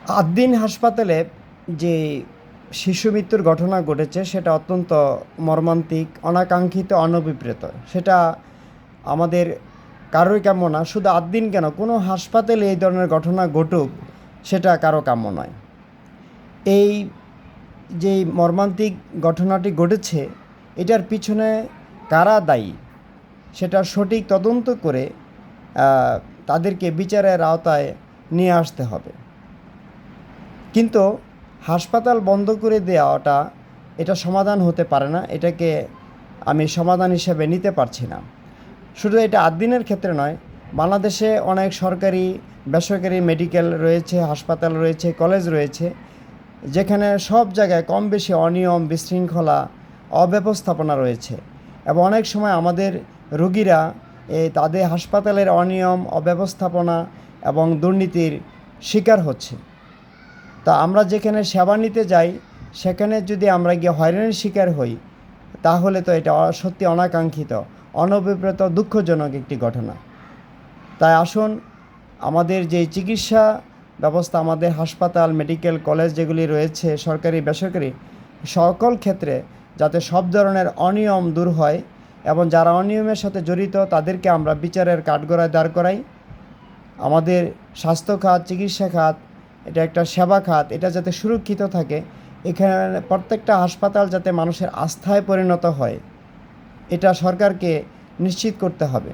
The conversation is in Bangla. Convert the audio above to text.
আদ্দিন হাসপাতালে যে শিশু মৃত্যুর ঘটনা ঘটেছে সেটা অত্যন্ত মর্মান্তিক, অনাকাঙ্ক্ষিত, অনভিপ্রেত। সেটা আমাদের কারোই কাম্য না। শুধু আদ্দিন কেন, কোনো হাসপাতালে এই ধরনের ঘটনা ঘটুক সেটা কারো কাম্য নয়। এই যে মর্মান্তিক ঘটনাটি ঘটেছে, এটার পিছনে কারা দায়ী সেটা সঠিক তদন্ত করে তাদেরকে বিচারের আওতায় নিয়ে আসতে হবে। কিন্তু হাসপাতাল বন্ধ করে দেওয়াটা এটা সমাধান হতে পারে না। এটাকে আমি সমাধান হিসেবে নিতে পারছি না। শুধু এটা আদ্দিনের ক্ষেত্রে নয়, বাংলাদেশে অনেক সরকারি বেসরকারি মেডিকেল রয়েছে, হাসপাতাল রয়েছে, কলেজ রয়েছে, যেখানে সব জায়গায় কম বেশি অনিয়ম, বিশৃঙ্খলা, অব্যবস্থাপনা রয়েছে। এবং অনেক সময় আমাদের রোগীরা তাদের হাসপাতালের অনিয়ম, অব্যবস্থাপনা এবং দুর্নীতির শিকার হচ্ছে। তা আমরা যেখানে সেবা নিতে যাই সেখানে যদি আমরা গিয়ে হয়রানির শিকার হই, তাহলে তো এটা সত্যি অনাকাঙ্ক্ষিত, অনভিপ্রেত, দুঃখজনক একটি ঘটনা। তাই আসুন, আমাদের যে চিকিৎসা ব্যবস্থা, আমাদের হাসপাতাল, মেডিকেল কলেজ যেগুলি রয়েছে, সরকারি বেসরকারি, সকল ক্ষেত্রে যাতে সব ধরনের অনিয়ম দূর হয় এবং যারা অনিয়মের সাথে জড়িত তাদেরকে আমরা বিচারের কাঠগড়ায় দাঁড় করাই। আমাদের স্বাস্থ্য খাত, চিকিৎসা খাত, এটা একটা সেবা খাত, এটা যাতে সুরক্ষিত থাকে, এখানে প্রত্যেকটা হাসপাতাল যাতে মানুষের আস্থায় পরিণত হয়, এটা সরকারকে নিশ্চিত করতে হবে।